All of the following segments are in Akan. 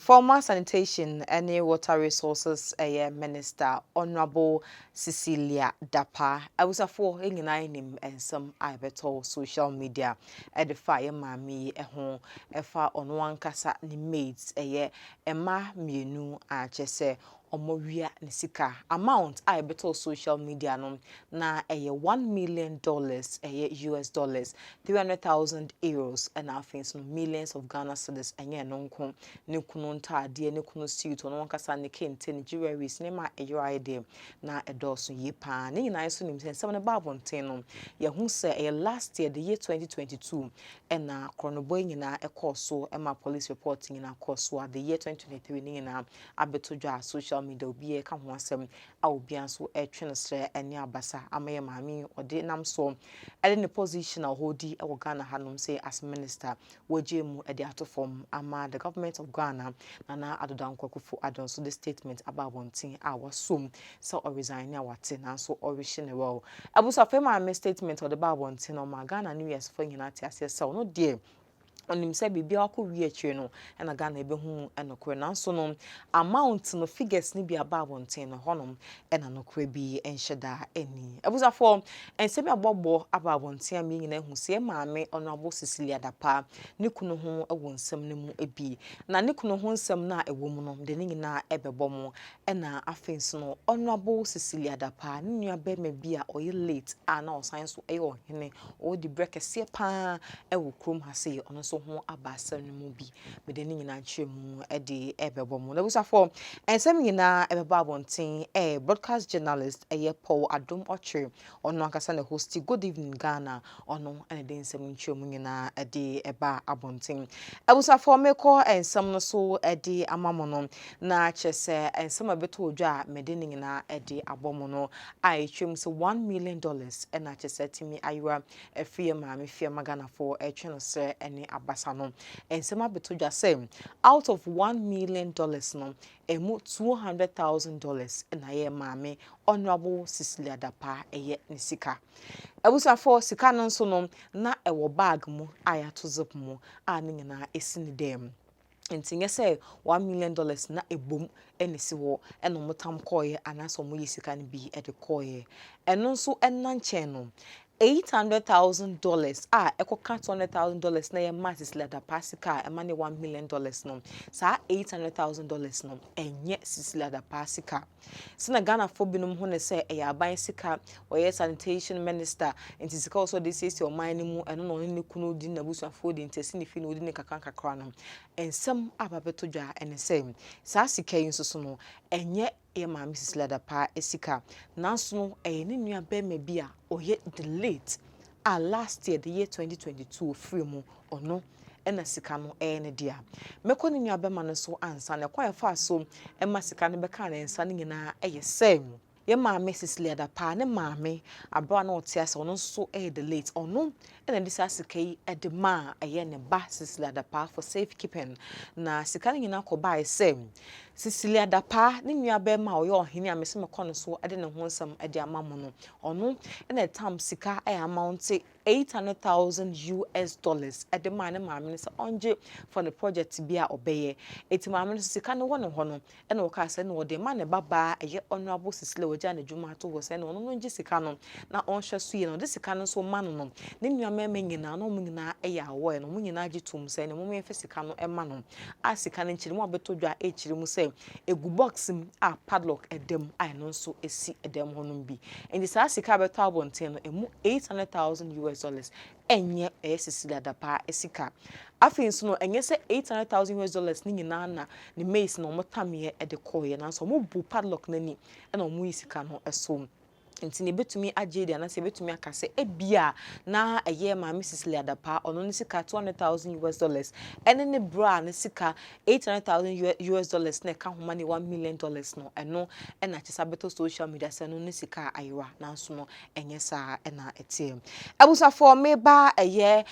Former Sanitation and Water Resources Minister Honorable Cecilia Dapaah. I was a for him and some I beto social media at the fire mammy a home a far on one casa ni maids Emma mienu a chese omoria nisika amount I beto social media no na $1 million US dollars 300,000 euros and I think no millions of Ghana cedis and non ne kunu ntade ne kunu suit ono wankasa ne kente ne jewelries ne ma eyiraide na edoso ye pa ne nyina so nim sensem ne babonten no ye hu se last year the year 2022 na kronoboy nyina ekoso ma police report nyina koso the year 2023 ne nyina abetodwa social media obi e ka ho asem a obi anso etwe sre ene abasa amaye maami ode nam so ele ne position a hodi e wo Ghana hanom say as minister wojemu e de atofom ama the government of Ghana Nana Adodan Kwakufu Adon so the statement about one thing our sum so or resign ya wate na so original well abusa fema me statement or the about one thing on my Ghana New Year's for United States so no dear onim se bibia akọ wi akire no na Ghana ebe hu enokore nanso no amount no figures ni bi aba abonten no honom na nokore bi enhyeda eni abusafo ensemi abobbo aba abonten ami nyina hu se maame Honorable Cecilia Dapaah ne kunu ho ewo nsem ne mu ebi na ne kunu ho nsem na ewo mu no de ne nyina ebebọ mu na afenso no Honorable Cecilia Dapaah ne nua be ma bi a oye late na osan so eyo hene o di brekese pa ewo krom ha se ono so ho abasa no mu bi me de ni nyina nchemu e de ebebo mu na busafo ensem nyina ebeba abonten broadcast journalist Paul Adom Ochre ono akasa na host Good Evening Ghana ono ene de ensem nchemu nyina e de eba abonten abusafo meko ensem no so e de amamo no na chese ensem abeto odwa me de ni nyina e de abomo no ai twem so $1 million e na chese timi aywa efie maame fie magana for e tweno se ene abasano ensema betodwa say out of $1 million no emu $200,000 na ye maame Honorable Cecilia Dapaah eye nisika abusafo sika no nso no na ewo bag mu ayato zip mu ani nyina esini dem ntinye say $1 million na ebom enisi wo eno motam koye anaso mo yisika no bi de koye eno nso enanche no $800,000 ekoka $200,000 na ye masis leda pasika emane $1 million no sa $800,000 no enye Cecilia Dapaah sika sina Ghana fo binum ho ne se aban sika oye sanitation minister enti sika also this is your mind mu eno no ne kunu di na busuafo di ntesi ne fi no di ne kakra no ensem ababetodwa ene se sa sika yinso so no enye ye maame Cecilia Dapaah esika nanso no ne nua be ma bia oye late last year the year 2022 free mu ono ena sika no ne dia meko ne nua be ma no so ansa na kwa fa so ema sika no be ka na ensa ne nyina eye same ye maame Cecilia Dapaah ne maame abra na otia se ono so the late ono ena disa sika yi de ma eye ne ba Cecilia Dapaah for safekeeping na sika ne nyina ko ba same Cecilia Dapaah ne nua be ma oyo ohene amese me kono so de ne ho nsam de amamo no ono ena tam sika amount $800,000 US dollars de ma ne maame ne se onje for the project bia obeye eti maame ne sika ne wono ho no ena wo ka se ne wo de ma ne baba eye Honorable Cecilia oja na dwuma to wo se ne ono no nje sika no na onhwe so ye no de sika no so ma no ne nua mema nyina no mu nyina awo no mu nyina agitum se ne mu me fe sika no ma no a sika ne nchiri mu abetodwa echiri mu se egu box a padlock edem no nso esi edem honom bi endi sa sika beto abonten no emu $800,000 US dollars enye Cecilia Dapaah esika afin so no enye se $800,000 US dollars ni nyina na ne mace no motamye de koye na so mo bu padlock nani na mo yisika no eso ntini betumi agye na se betumi akase ebia na eye maame Cecilia Dapaah ono ne sika $200,000 US dollars ene ne bra ne sika $800,000 US dollars na ka homa ne $1 million no eno ena chesa beto social media se no ne sika aywa na so no enye sa ena etie abusafo meba eye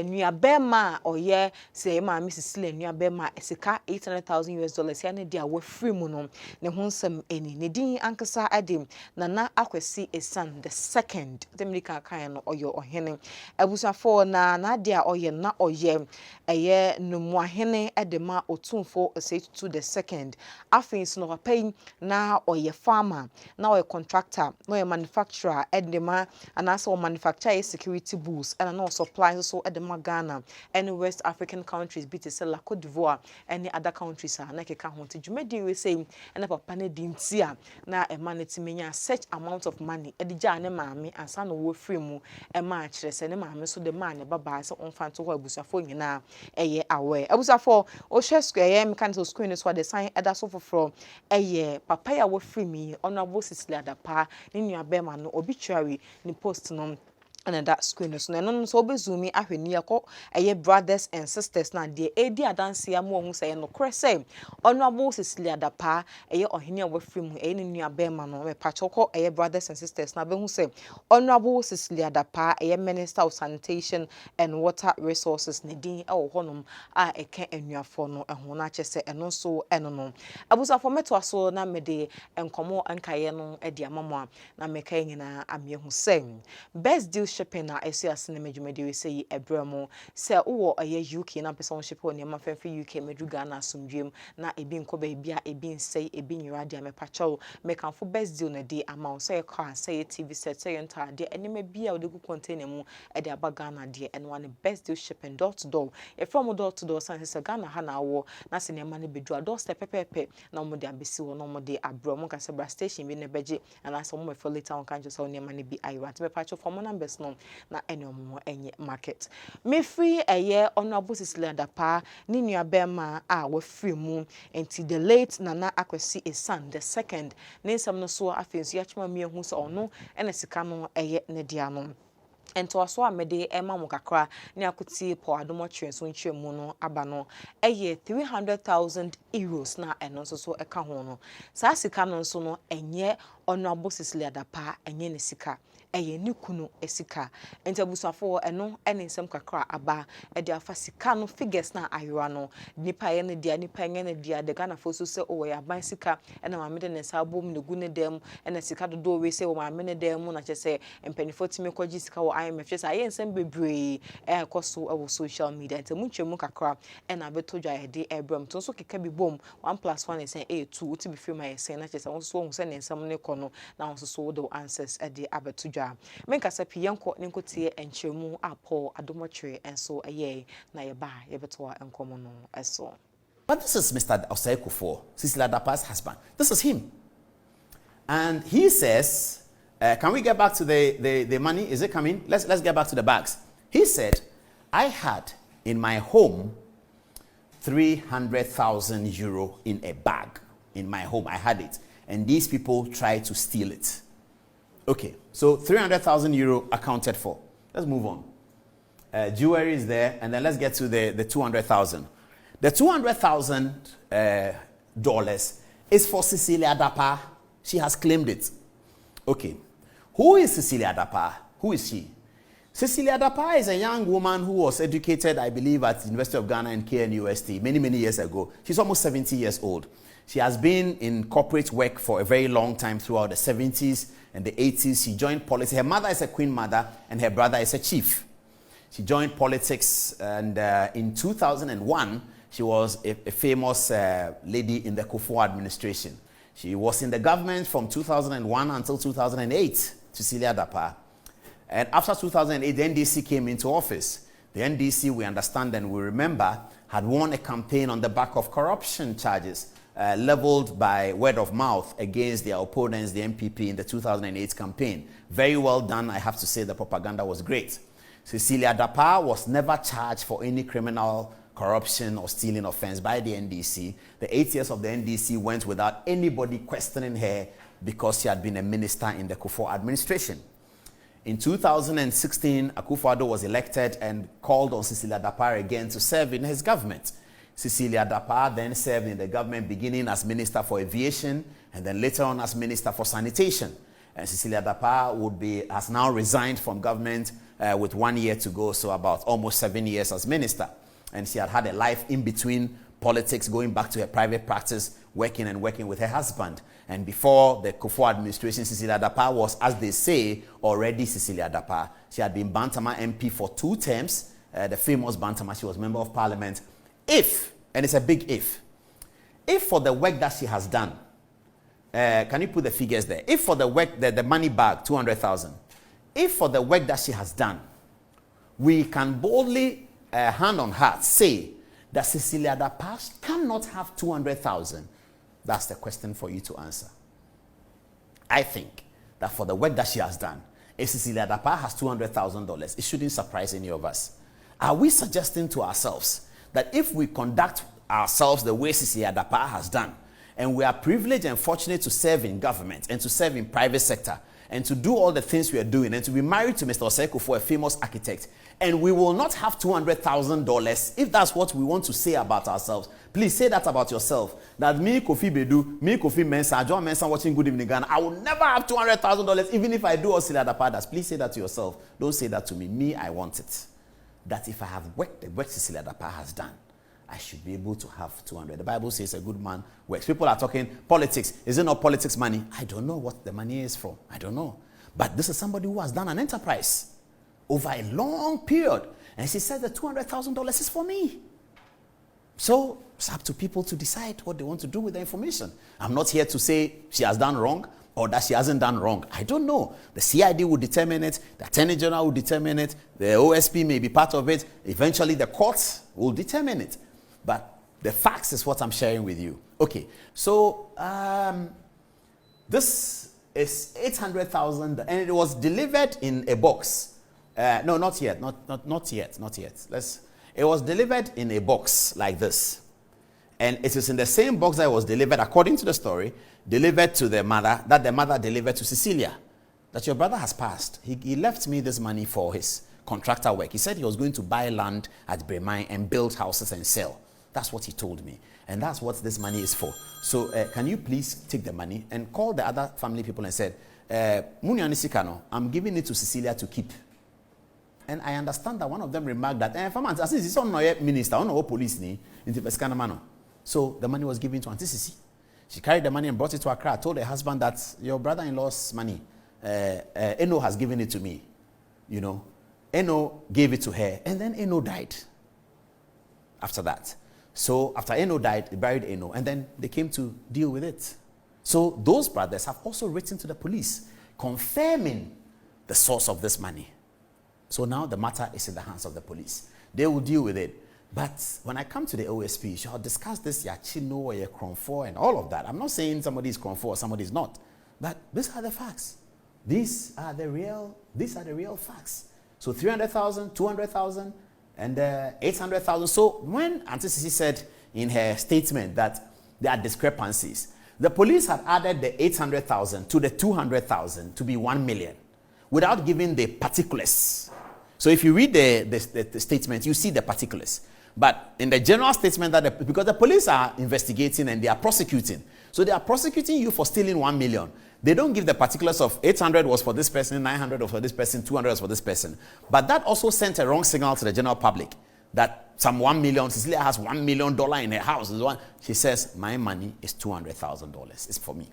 nua bema oye se maame Cecilia nua bema sika $800,000 US dollars ya ne dia wa free mu no ne ho nsem eni ne din ankasa adim na akwesi akwesi esan the second Demika kan no oyo ohene abusafo na dia oye na oye eye numu ahene edema otumfo to the second afins no pay na oye farmer na oye contractor na oye manufacturer edema anasa o manufacture security boots and no supply so edema Ghana and West African countries be to sell Cote d'Ivoire any other countries na keka ho nti dwumedi we say na papa ne dintia na e man menya such amount of money edija ne maame ansa no wo free mu e ma akire se ne maame so de man ne baba se onfa to ho abusafo nyina eye awe abusafo o hwe square ye mechanical screen so the sign eda so from eye papa ya wo free me honorable Cecilia Dapaah ne nua bema no obituary ni post no and that screen so no so bezumi ahweni yakọ eye brothers and sisters na de edi adanse ya mo hu say no kresem honorable Cecilia Dapaah eye ohene awafiri mu eye nua bema no me pachoko eye brothers and sisters na be hu say honorable Cecilia Dapaah eye minister of sanitation and water resources ne din e wo honom a eke enuafo no eho na chese eno so eno no abusafo meto aso na mede enkomo ankaye no e dia mamo na meka nyina amye hu say best deal shipping na esias ne medwumedi we say ebramo se wo aye UK na person ship on ma fefe UK medruga na asomdwem na ebi nko ba bia ebi nsei ebi nyira dia mepacho mekanfo best deal na di amount say car say TV set say enter de enema bia wo de ku container mu e de abaga na de eno one best deal shipping door to door e from door to door san say Ghana ha na wo na se ne ma ne bedru door step pepepe na mo de abesi wo no mo de abramo ka se bra station bi ne beje na so mo for later on kan jo say ne ma ne bi ayiwa te mepacho for numbers no na enomo enye market me free eye honorable Cecilia Dapaah ni nua bema a we free mu enti the late Nana Akwesi Esan the second ne nsam no so afensu ya chuma mi ehu so ono ena sika no eye ne dia no ento aso amede ema mo kakra ne akuti po adomo twenso nchemu no aba no eye 300,000 euros na eno so eka ho no sa sika no so no enye honorable Cecilia Dapaah enye ne sika eye ni kunu esika enti abusafo eno ene nsem kakra aba e de afa sika no figures na aywa no nipa ye ne dia nipa nye ne dia de Ghana fo so se o ya ban sika ena maame de ne sabo mu ne gu ne dem ena sika dodo we se o maame ne dem na che se empanifo timi kwaji sika wo IMF se aye nsem bebre e koso e wo social media enti munchemu kakra ena beto dwa ye de ebram to so keka bi bom 1+1 is 2 uti bi free my say na che se wo so hu se ne nsem ne kono na wo so do answers e de abeto menka se piyenko ninkotie enchemu apo adomotwe enso eye na ye ba ye beto enkomo no eso. But this is Mr. Osaikufo, Cecilia Dapaah's husband. This is him. And he says, can we get back to the money? Is it coming? Let's get back to the bags. He said, I had in my home 300,000 euro in a bag. In my home, I had it. And these people tried to steal it. Okay, so 300,000 euro accounted for. Let's move on. Jewelry is there, and then let's get to the 200,000. The $200,000 dollars is for Cecilia Dapaah. She has claimed it. Okay, who is Cecilia Dapaah? Who is she? Cecilia Dapaah is a young woman who was educated, I believe, at the University of Ghana and KNUST many years ago. She's almost 70 years old. She has been in corporate work for a very long time throughout the 70s and the 80s. She joined politics. Her mother is a queen mother and her brother is a chief. She joined politics, and in 2001, she was a famous lady in the Kufuor administration. She was in the government from 2001 until 2008, Cecilia Dapaah. And after 2008, the NDC came into office. The NDC, we understand and we remember, had won a campaign on the back of corruption charges leveled by word of mouth against their opponents, the MPP, in the 2008 campaign. Very well done. I have to say the propaganda was great. Cecilia Dapaah was never charged for any criminal corruption or stealing offense by the NDC. The 8 years of the NDC went without anybody questioning her because she had been a minister in the Kufuor administration. In 2016, Akufo-Addo was elected and called on Cecilia Dapaah again to serve in his government. Cecilia Dapaah then served in the government, beginning as Minister for Aviation and then later on as Minister for Sanitation. And Cecilia Dapaah has now resigned from government with 1 year to go, so about almost 7 years as minister. And she had a life in between politics, going back to her private practice, working with her husband. And before the Kufuor administration, Cecilia Dapaah was, as they say, already Cecilia Dapaah. She had been Bantama MP for 2 terms, the famous Bantama. She was member of parliament. If, and it's a big if for the work that she has done, can you put the figures there? If for the work, the money bag, 200,000, if for the work that she has done, we can boldly, hand on heart, say that Cecilia Dapaah cannot have 200,000, that's the question for you to answer. I think that for the work that she has done, if Cecilia Dapaah has $200,000, it shouldn't surprise any of us. Are we suggesting to ourselves that if we conduct ourselves the way Cecilia Dapaah has done, and we are privileged and fortunate to serve in government and to serve in private sector and to do all the things we are doing and to be married to Mr. Osei Kufuor, a famous architect, and we will not have $200,000, if that's what we want to say about ourselves, please say that about yourself. That me, Kofi Bedu, me, Kofi Mensah, John Mensah watching Good Evening Ghana, I will never have $200,000 even if I do all Cecilia Dapaah does. Please say that to yourself. Don't say that to me. Me, I want it. That if I have worked the work Cecilia Dapaah has done, I should be able to have 200. The Bible says a good man works. People are talking politics. Is it not politics money? I don't know what the money is for. I don't know. But this is somebody who has done an enterprise over a long period. And she said the $200,000 is for me. So it's up to people to decide what they want to do with the information. I'm not here to say she has done wrong or that she hasn't done wrong. I don't know. The CID will determine it. The Attorney General will determine it. The OSP may be part of it. Eventually the courts will determine it. But the facts is what I'm sharing with you. Okay, so this is 800,000, and it was delivered in a box. No, not yet. Not yet. It was delivered in a box like this, and it is in the same box that was delivered, according to the story, delivered to the mother, that the mother delivered to Cecilia. That your brother has passed. He left me this money for his contractor work. He said he was going to buy land at Bremai and build houses and sell. That's what he told me. And that's what this money is for. So can you please take the money and call the other family people and said, I'm giving it to Cecilia to keep. And I understand that one of them remarked that, as it's on minister, on no police ni, into Pescanamano. So the money was given to Auntie Sisi. She carried the money and brought it to Accra, told her husband that your brother-in-law's money, Eno has given it to me. You know, Eno gave it to her, and then Eno died after that. So after Eno died, they buried Eno, and then they came to deal with it. So those brothers have also written to the police, confirming the source of this money. So now the matter is in the hands of the police. They will deal with it. But when I come to the OSP, shall discuss this Yachino or Yakronfor and all of that. I'm not saying somebody is Kronfor or somebody is not. But these are the facts. These are the real facts. So 300,000, 200,000, and 800,000. So when Auntie Sisi said in her statement that there are discrepancies, the police had added the 800,000 to the 200,000 to be 1 million without giving the particulars. So if you read the statement, you see the particulars. But in the general statement, because the police are investigating and they are prosecuting. So they are prosecuting you for stealing 1 million. They don't give the particulars of 800 was for this person, 900 was for this person, 200 was for this person. But that also sent a wrong signal to the general public that some 1 million, Cecilia has $1 million in her house. She says, my money is $200,000. It's for me.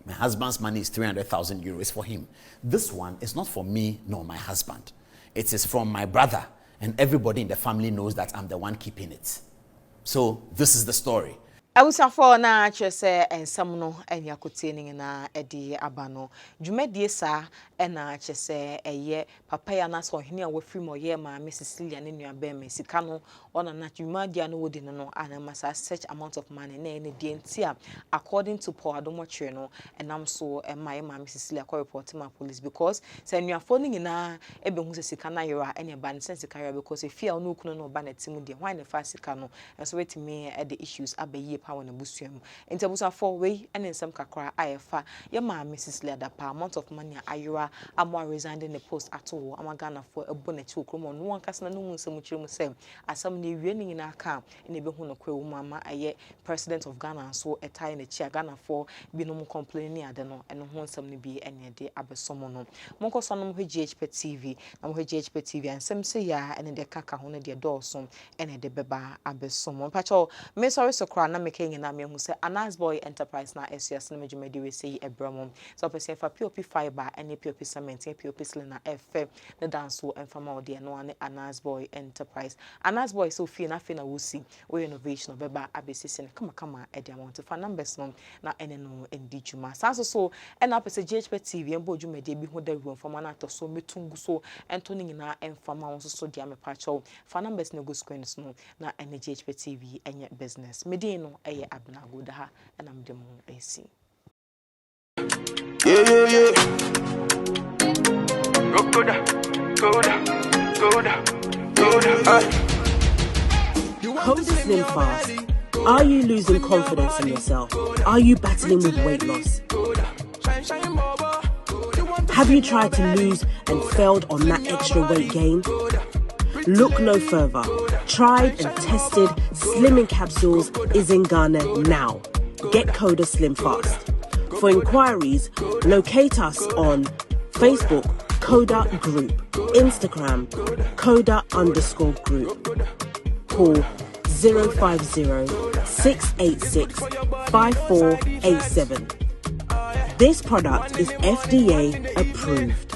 My husband's money is 300,000 euros for him. This one is not for me nor my husband. It is from my brother. And everybody in the family knows that I'm the one keeping it. So this is the story. I was for na chese and some no and yakutini na edi abano. Jumedie sa na chese eye papa ya na so hini a wafiri mo ye ma Mrs. Cecilia ne nua be me sika no ona na jumadia no wodi no ana masa such amount of money na ene die ntia according to Paul Adomochre no enam so my ma Mrs. Cecilia ko report ma police because say nua fo ni na ebe hu se sika na yera ene ba ne sense kara because e fia no kunu no ba na timu die why ne fa sika no so wetimi the issues abaye pa won abusuam enti abusafo we ene nsem kakra ayefa ye ma Cecilia Dapaah amount of money ayura amwa resigned in the post at all amagana for a bonnet to come on one kasna no nsem chirim say asam ne wie ni na aka ene be hu no kwa mama aye president of Ghana so etai na chia Ghana for binom complaining ade no eno ho nsem ne bi ene de abesomo no monko so no ho GhPage TV na ho GhPage TV ansem se ya ene de kaka ho ne de dawson ene de beba abesomo pacho me sorry so kra na me kenyi na me hu se Anas Boy Enterprise na SUS na medjumedi we say ebramo so person for POP fiber ene POP cement ene POP cylinder F na dance wo enfama ode no ane Anas Boy Enterprise Anas Boy so fie na wusi we innovation beba abesisi kama e de amount for numbers no na ene no endi juma so ena pese GhPage TV embo djumedi bi ho da ru enfama na to so metungu so ento ni nyina enfama won so dia me pacho for numbers na go screens no na ene GhPage TV enye business mede no eye abnago da ha ena mede mo esi yeah. Coda Slim Fast. Are you losing confidence in yourself? Are you battling with weight loss? Have you tried to lose and failed on that extra weight gain? Look no further. Tried and tested slimming capsules is in Ghana now. Get Coda Slim Fast. For inquiries, locate us on Facebook, Coda Group, Instagram, Coda_group. Call 050-686-5487. This product is FDA approved.